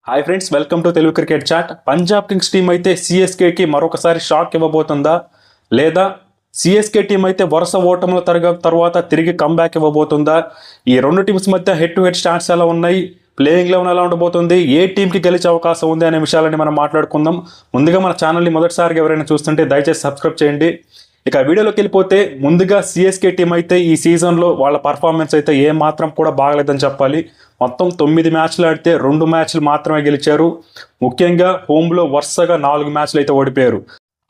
Hi friends, welcome to Telugu cricket chat. Punjab kings team అయితే సిఎస్కేకి మరొకసారి షాక్ ఇవ్వబోతుందా, లేదా సిఎస్కే టీం అయితే వరుస ఓటముల తర్వాత తిరిగి కంబ్యాక్ ఇవ్వబోతుందా? ఈ రెండు టీమ్స్ మధ్య హెడ్ టు హెడ్ స్టాట్స్ ఎలా ఉన్నాయి, ప్లేయింగ్ లెవెన్ ఎలా ఉండబోతుంది, ఏ టీంకి గెలిచే అవకాశం ఉంది అనే విషయాలని మనం మాట్లాడుకుందాం. ముందుగా మన ఛానల్ని మొదటిసారిగా ఎవరైనా చూస్తుంటే దయచేసి సబ్స్క్రైబ్ చేయండి. ఇక వీడియోలోకి వెళ్ళిపోతే, ముందుగా సిఎస్కే టీం అయితే ఈ సీజన్లో వాళ్ళ పర్ఫార్మెన్స్ అయితే ఏ మాత్రం కూడా బాగలేదని చెప్పాలి. మొత్తం 9 మ్యాచ్లు ఆడితే 2 మ్యాచ్లు మాత్రమే గెలిచారు. ముఖ్యంగా హోమ్లో వరుసగా 4 మ్యాచ్లు అయితే ఓడిపోయారు.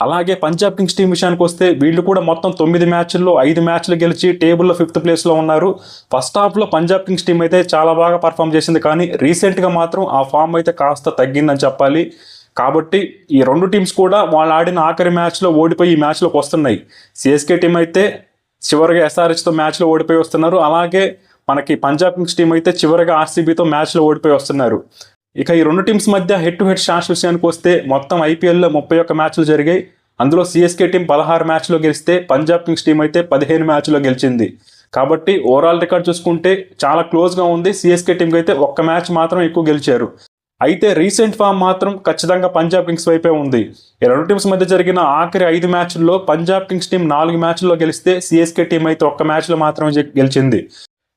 అలాగే పంజాబ్ కింగ్స్ టీం విషయానికి వస్తే, వీళ్ళు కూడా మొత్తం 9 మ్యాచ్ల్లో 5 మ్యాచ్లు గెలిచి టేబుల్లో 5th ప్లేస్లో ఉన్నారు. ఫస్ట్ హాఫ్లో పంజాబ్ కింగ్స్ టీం అయితే చాలా బాగా పర్ఫామ్ చేసింది, కానీ రీసెంట్గా మాత్రం ఆ ఫామ్ అయితే కాస్త తగ్గిందని చెప్పాలి. కాబట్టి ఈ రెండు టీమ్స్ కూడా వాళ్ళు ఆడిన ఆఖరి మ్యాచ్లో ఓడిపోయి ఈ మ్యాచ్లోకి వస్తున్నాయి. సిఎస్కే టీం అయితే చివరిగా ఎస్ఆర్హెచ్తో మ్యాచ్లో ఓడిపోయి వస్తున్నారు. అలాగే మనకి పంజాబ్ కింగ్స్ టీం అయితే చివరిగా ఆర్సీబీతో మ్యాచ్లో ఓడిపోయి వస్తున్నారు. ఇక ఈ రెండు టీమ్స్ మధ్య హెడ్ టు హెడ్ స్టాట్స్ విషయానికి వస్తే, మొత్తం ఐపీఎల్లో 31 మ్యాచ్లు జరిగాయి. అందులో సిఎస్కే టీం 16 మ్యాచ్లో గెలిస్తే పంజాబ్ కింగ్స్ టీం అయితే 15 మ్యాచ్లో గెలిచింది. కాబట్టి ఓవరాల్ రికార్డ్ చూసుకుంటే చాలా క్లోజ్గా ఉంది. సిఎస్కే టీంకి అయితే 1 మ్యాచ్ మాత్రం ఎక్కువ గెలిచారు. అయితే రీసెంట్ ఫామ్ మాత్రం ఖచ్చితంగా పంజాబ్ కింగ్స్ వైపే ఉంది. ఈ రెండు టీమ్స్ మధ్య జరిగిన ఆఖరి 5 మ్యాచ్ల్లో పంజాబ్ కింగ్స్ టీం 4 మ్యాచ్ల్లో గెలిస్తే సిఎస్కే టీం అయితే 1 మ్యాచ్లో మాత్రమే గెలిచింది.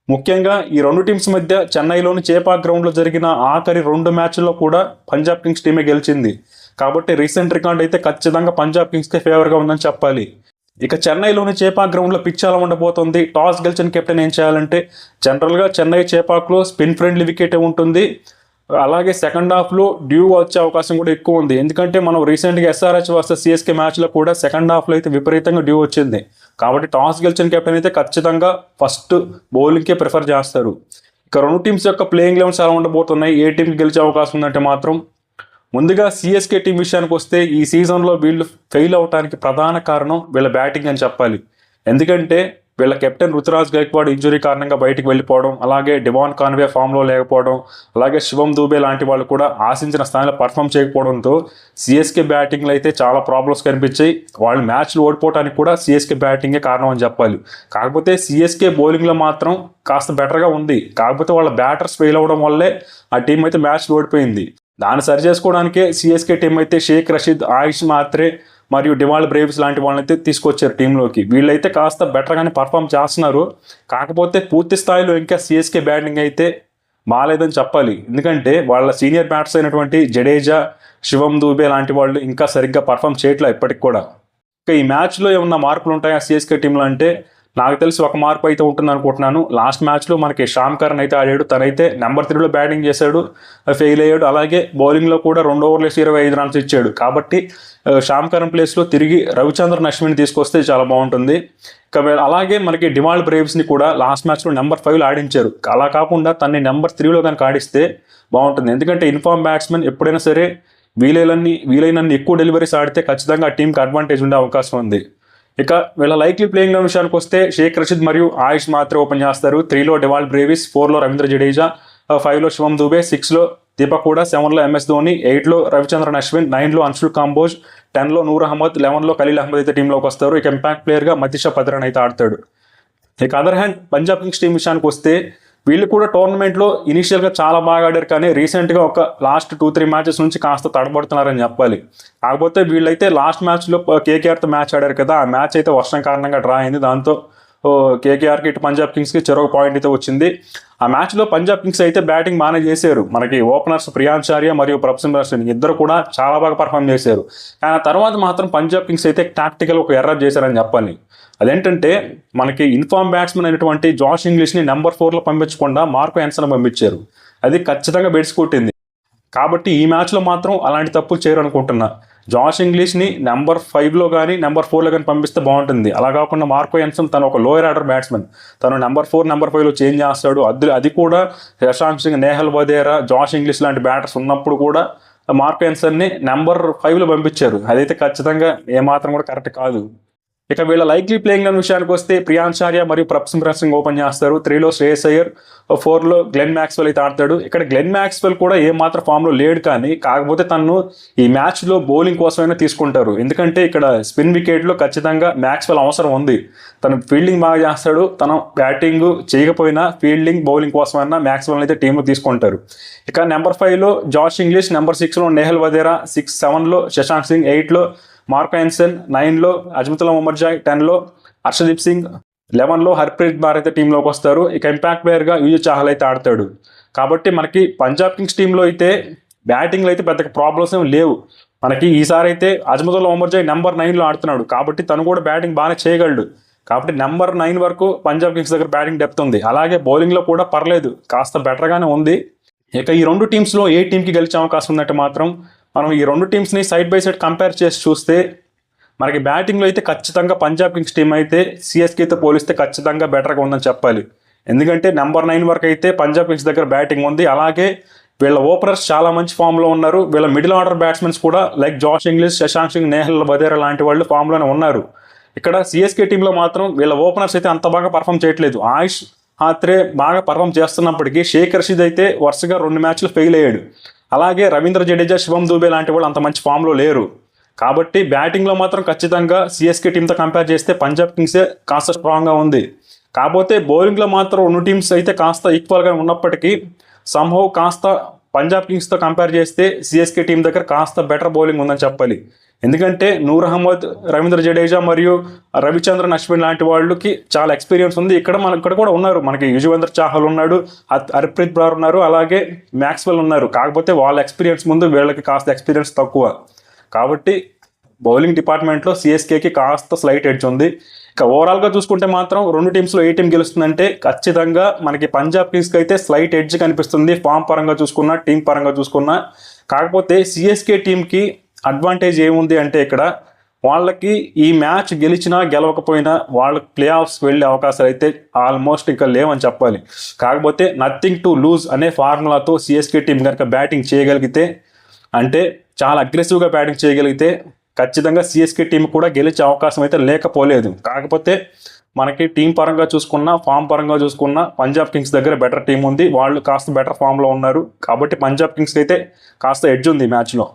ముఖ్యంగా ఈ రెండు టీమ్స్ మధ్య చెన్నైలోని చేపాక్ గ్రౌండ్లో జరిగిన ఆఖరి 2 మ్యాచ్ల్లో కూడా పంజాబ్ కింగ్స్ టీమే గెలిచింది. కాబట్టి రీసెంట్ రికార్డ్ అయితే ఖచ్చితంగా పంజాబ్ కింగ్స్కే ఫేవర్గా ఉందని చెప్పాలి. ఇక చెన్నైలోని చేపాక్ గ్రౌండ్లో పిచ్ ఎలా ఉండబోతుంది, టాస్ గెలిచిన కెప్టెన్ ఏం చేయాలంటే, జనరల్గా చెన్నై చేపాక్లో స్పిన్ ఫ్రెండ్లీ వికెటే ఉంటుంది. అలాగే సెకండ్ హాఫ్లో డ్యూ వచ్చే అవకాశం కూడా ఎక్కువ ఉంది. ఎందుకంటే మనం రీసెంట్గా ఎస్ఆర్హెచ్ వర్సెస్ సిఎస్కే మ్యాచ్లో కూడా సెకండ్ హాఫ్లో అయితే విపరీతంగా డ్యూ వచ్చింది. కాబట్టి టాస్ గెలిచిన కెప్టెన్ అయితే ఖచ్చితంగా ఫస్ట్ బౌలింగ్కే ప్రిఫర్ చేస్తారు. ఇక రెండు టీమ్స్ యొక్క ప్లేయింగ్ లెవెన్స్ ఎలా ఉండబోతున్నాయి, ఏ టీంకి గెలిచే అవకాశం ఉందంటే మాత్రం, ముందుగా సిఎస్కే టీం విషయానికి వస్తే, ఈ సీజన్లో వీళ్ళు ఫెయిల్ అవడానికి ప్రధాన కారణం వీళ్ళ బ్యాటింగ్ అని చెప్పాలి. ఎందుకంటే వీళ్ళ కెప్టెన్ రుతురాజ్ గైక్వాడ్ ఇంజురీ కారణంగా బయటికి వెళ్ళిపోవడం, అలాగే డివాన్ కాన్వే ఫామ్లో లేకపోవడం, అలాగే శివం దూబే లాంటి వాళ్ళు కూడా ఆశించిన స్థాయిలో పర్ఫామ్ చేయకపోవడంతో సిఎస్కే బ్యాటింగ్లో అయితే చాలా ప్రాబ్లమ్స్ కనిపించాయి. వాళ్ళు మ్యాచ్లు ఓడిపోవడానికి కూడా సిఎస్కే బ్యాటింగే కారణం అని చెప్పాలి. కాకపోతే సిఎస్కే బౌలింగ్లో మాత్రం కాస్త బెటర్గా ఉంది. కాకపోతే వాళ్ళ బ్యాటర్స్ ఫెయిల్ అవ్వడం వల్లే ఆ టీం అయితే మ్యాచ్లు ఓడిపోయింది. దాన్ని సరి చేసుకోవడానికే సిఎస్కే టీం అయితే షేక్ రషీద్, ఆయుష్ మాత్రే మరియు డివాల్ బ్రేవ్స్ లాంటి వాళ్ళనైతే తీసుకొచ్చారు టీంలోకి. వీళ్ళైతే కాస్త బెటర్గానే పర్ఫామ్ చేస్తున్నారు. కాకపోతే పూర్తి స్థాయిలో ఇంకా సిఎస్కే బ్యాటింగ్ అయితే బాగాలేదని చెప్పాలి. ఎందుకంటే వాళ్ళ సీనియర్ బ్యాట్స్ అయినటువంటి జడేజా, శివం దూబే లాంటి వాళ్ళు ఇంకా సరిగ్గా పర్ఫామ్ చేయట్లేదు ఇప్పటికి కూడా. ఇంకా ఈ మ్యాచ్లో ఏమన్నా మార్పులు ఉంటాయా సిఎస్కే టీంలో అంటే, నాకు తెలిసి ఒక మార్పు అయితే ఉంటుంది అనుకుంటున్నాను. లాస్ట్ మ్యాచ్లో మనకి శ్యామ్ కరణ్ అయితే ఆడాడు. తనైతే నెంబర్ 3లో బ్యాటింగ్ చేశాడు, ఫెయిల్ అయ్యాడు. అలాగే బౌలింగ్లో కూడా 2 ఓవర్లు 25 రన్స్ ఇచ్చాడు. కాబట్టి శ్యామ్ కరణ్ ప్లేస్లో తిరిగి రవిచంద్రన్ అశ్విన్ తీసుకొస్తే చాలా బాగుంటుంది. అలాగే మనకి డివాల్ బ్రేవ్స్ని కూడా లాస్ట్ మ్యాచ్లో నెంబర్ 5లో ఆడించారు. అలా కాకుండా తనని నెంబర్ 3లో కనుక ఆడిస్తే బాగుంటుంది. ఎందుకంటే ఇన్ఫార్మ్ బ్యాట్స్మెన్ ఎప్పుడైనా సరే వీలైనన్ని ఎక్కువ డెలివరీస్ ఆడితే ఖచ్చితంగా ఆ టీంకి అడ్వాంటేజ్ ఉండే అవకాశం ఉంది. ఇక వీళ్ళ లైక్లీ ప్లేయింగ్ విషయానికి వస్తే, షేక్ రషీద్ మరియు ఆయుష్ మాత్రే ఓపెన్ చేస్తారు. 3లో డివాల్ బ్రేవిస్, 4లో రవీంద్ర జడేజా, 5లో శివం దూబే, 6లో దీపక్ హూడా, 7లో ఎంఎస్ ధోని, 8లో రవిచంద్రన్ అశ్విన్, 9లో అన్షుల్ కాంబోజ్, 10లో నూర్ అహ్మద్, 11లో ఖలీల్ అహ్మద్ అయితే టీంలోకి వస్తారు. ఇక ఇంపాక్ట్ ప్లేయర్గా మతీషా పత్రన్ అయితే ఆడతాడు. ఇక other hand Punjab kings team విషయానికి వస్తే, వీళ్ళు కూడా టోర్నమెంట్లో ఇనీషియల్గా చాలా బాగా ఆడారు, కానీ రీసెంట్గా ఒక లాస్ట్ 2-3 మ్యాచెస్ నుంచి కాస్త తడబడుతున్నారని చెప్పాలి. కాకపోతే వీళ్ళైతే లాస్ట్ మ్యాచ్లో కేకేఆర్తో మ్యాచ్ ఆడారు కదా, ఆ మ్యాచ్ అయితే వర్షం కారణంగా డ్రా అయింది. దాంతో కేకేఆర్కి ఇటు పంజాబ్ కింగ్స్కి చెరొక పాయింట్ అయితే వచ్చింది. ఆ మ్యాచ్లో పంజాబ్ కింగ్స్ అయితే బ్యాటింగ్ బాగానే చేశారు. మనకి ఓపెనర్స్ ప్రియాంచార్య మరియు ప్రొఫెసర్ అశ్విన్ ఇద్దరు కూడా చాలా బాగా పర్ఫామ్ చేశారు. కానీ ఆ తర్వాత మాత్రం పంజాబ్ కింగ్స్ అయితే టాక్టికల్ ఒక ఎర్రర్ చేశారని చెప్పాలి. అదేంటంటే, మనకి ఇన్ఫార్మ్ బ్యాట్స్మెన్ అయినటువంటి జాష్ ఇంగ్లీష్ని నెంబర్ 4లో పంపించకుండా మార్కో యాన్సన్ పంపించారు. అది ఖచ్చితంగా బెడ్స్ కొట్టింది. కాబట్టి ఈ మ్యాచ్లో మాత్రం అలాంటి తప్పులు చేయరు అనుకుంటున్నా. జాష్ ఇంగ్లీష్ని నెంబర్ 5లో కానీ నెంబర్ 4లో కానీ పంపిస్తే బాగుంటుంది. అలా కాకుండా మార్కో యాన్సన్ తను ఒక లోయర్ ఆర్డర్ బ్యాట్స్మెన్, తను నెంబర్ 4, నెంబర్ 5లో చేంజ్ చేస్తాడు. అది కూడా శశాంక్ సింగ్, నేహల్ వదేరా, జాష్ ఇంగ్లీష్ లాంటి బ్యాటర్స్ ఉన్నప్పుడు కూడా మార్కో యాన్సన్ని నెంబర్ 5లో పంపించారు. అదైతే ఖచ్చితంగా ఏమాత్రం కూడా కరెక్ట్ కాదు. ఇక వీళ్ళ లైక్లీ ప్లేయింగ్ విషయానికి వస్తే ప్రియాంశార్య మరియు ప్రప్సింహ సింగ్ ఓపెన్ చేస్తారు. 3లో శ్రేయస్ అయ్యర్, 4లో గ్లెన్ మ్యాక్స్వెల్ అయితే ఆడతాడు. ఇక్కడ గ్లెన్ మ్యాక్స్వెల్ కూడా ఏమాత్రం ఫామ్లో లేడు, కానీ కాకపోతే తను ఈ మ్యాచ్లో బౌలింగ్ కోసమైనా తీసుకుంటారు. ఎందుకంటే ఇక్కడ స్పిన్ వికెట్లో ఖచ్చితంగా మ్యాక్స్వెల్ అవసరం ఉంది. తను ఫీల్డింగ్ బాగా చేస్తాడు. తను బ్యాటింగ్ చేయకపోయినా ఫీల్డింగ్ బౌలింగ్ కోసమైనా మ్యాక్స్వెల్ అయితే టీంలో తీసుకుంటారు. ఇక నెంబర్ 5లో జాష్ ఇంగ్లీష్, నెంబర్ 6లో నెహల్ వదేరా, 7లో శశాంక్ సింగ్, 8లో మార్క్ యాన్సన్, 9లో అజ్మతుల్లా ఉమర్జాయ్, 10లో హర్షదీప్ సింగ్, 11లో హర్ప్రీత్ బార్ అయితే టీంలోకి వస్తారు. ఇక ఇంపాక్ట్ ప్లేయర్గా యుజు చాహల్ అయితే ఆడతాడు. కాబట్టి మనకి పంజాబ్ కింగ్స్ టీంలో అయితే బ్యాటింగ్లో అయితే పెద్ద ప్రాబ్లమ్స్ ఏమి లేవు. మనకి ఈసారి అయితే అజ్మతుల్లా ఉమర్జాయ్ నెంబర్ 9లో ఆడుతున్నాడు, కాబట్టి తను కూడా బ్యాటింగ్ బాగానే చేయగలడు. కాబట్టి నెంబర్ 9 వరకు పంజాబ్ కింగ్స్ దగ్గర బ్యాటింగ్ డెప్త్ ఉంది. అలాగే బౌలింగ్లో కూడా పర్లేదు, కాస్త బెటర్గానే ఉంది. ఇక ఈ రెండు టీమ్స్లో ఏ టీంకి గెలిచే అవకాశం ఉందంటే మాత్రం మనం ఈ రెండు టీమ్స్ని సైడ్ బై సైడ్ కంపేర్ చేసి చూస్తే మనకి బ్యాటింగ్లో అయితే ఖచ్చితంగా పంజాబ్ కింగ్స్ టీం అయితే సిఎస్కేతో పోలిస్తే ఖచ్చితంగా బెటర్గా ఉందని చెప్పాలి. ఎందుకంటే నెంబర్ 9 వరకు అయితే పంజాబ్ కింగ్స్ దగ్గర బ్యాటింగ్ ఉంది. అలాగే వీళ్ళ ఓపెనర్స్ చాలా మంచి ఫామ్లో ఉన్నారు. వీళ్ళ మిడిల్ ఆర్డర్ బ్యాట్స్మెన్స్ కూడా like Josh Inglis, Shashank Singh, Nehal Wadhera లాంటి వాళ్ళు ఫామ్లోనే ఉన్నారు. ఇక్కడ సిఎస్కే టీంలో మాత్రం వీళ్ళ ఓపెనర్స్ అయితే అంత బాగా పర్ఫామ్ చేయట్లేదు. ఆయుష్ హాత్రే బాగా పర్ఫామ్ చేస్తున్నప్పటికీ షేక్ రషీద్ అయితే వరుసగా 2 మ్యాచ్లు ఫెయిల్ అయ్యాడు. అలాగే రవీంద్ర జడేజా, శివం దూబే లాంటి వాళ్ళు అంత మంచి ఫామ్లో లేరు. కాబట్టి బ్యాటింగ్లో మాత్రం ఖచ్చితంగా సిఎస్కే టీంతో కంపేర్ చేస్తే పంజాబ్ కింగ్సే కాస్త స్ట్రాంగ్గా ఉంది. కాకపోతే బౌలింగ్లో మాత్రం 2 టీమ్స్ అయితే కాస్త ఈక్వల్గా ఉన్నప్పటికీ సంహౌ కాస్త పంజాబ్ కింగ్స్తో కంపేర్ చేస్తే సిఎస్కే టీం దగ్గర కాస్త బెటర్ బౌలింగ్ ఉందని చెప్పాలి. ఎందుకంటే నూర్ అహ్మద్, రవీంద్ర జడేజా మరియు రవిచంద్రన్ అశ్విన్ లాంటి వాళ్ళకి చాలా ఎక్స్పీరియన్స్ ఉంది. ఇక్కడ కూడా ఉన్నారు. మనకి యుజవేంద్ర చాహల్ ఉన్నాడు, హర్ప్రీత్ బ్రార్ ఉన్నారు, అలాగే మ్యాక్స్వెల్ ఉన్నారు. కాకపోతే వాళ్ళ ఎక్స్పీరియన్స్ ముందు వీళ్ళకి కాస్త ఎక్స్పీరియన్స్ తక్కువ. కాబట్టి బౌలింగ్ డిపార్ట్మెంట్లో సిఎస్కేకి కాస్త స్లైట్ ఎడ్జ్ ఉంది. ఇక ఓవరాల్గా చూసుకుంటే మాత్రం 2 టీమ్స్లో ఏ టీం గెలుస్తుందంటే ఖచ్చితంగా మనకి పంజాబ్ కింగ్స్కి అయితే స్లైట్ ఎడ్జ్ కనిపిస్తుంది, ఫామ్ పరంగా చూసుకున్నా, టీం పరంగా చూసుకున్నా. కాకపోతే సిఎస్కే టీంకి అడ్వాంటేజ్ ఏముంది అంటే ఇక్కడ వాళ్ళకి ఈ మ్యాచ్ గెలిచినా గెలవకపోయినా వాళ్ళకి ప్లే ఆఫ్స్ వెళ్ళే అవకాశాలు అయితే ఆల్మోస్ట్ ఇంకా లేవని చెప్పాలి. కాకపోతే నథింగ్ టు లూజ్ అనే ఫార్ములాతో సిఎస్కే టీం కనుక బ్యాటింగ్ చేయగలిగితే, అంటే చాలా అగ్రెసివ్గా బ్యాటింగ్ చేయగలిగితే ఖచ్చితంగా సిఎస్కే టీం కూడా గెలిచే అవకాశం అయితే లేకపోలేదు. కాకపోతే మనకి టీం పరంగా చూసుకున్నా, ఫామ్ పరంగా చూసుకున్నా పంజాబ్ కింగ్స్ దగ్గర బెటర్ టీం ఉంది. వాళ్ళు కాస్త బెటర్ ఫామ్లో ఉన్నారు. కాబట్టి పంజాబ్ కింగ్స్కి అయితే కాస్త ఎడ్జ్ ఉంది మ్యాచ్లో.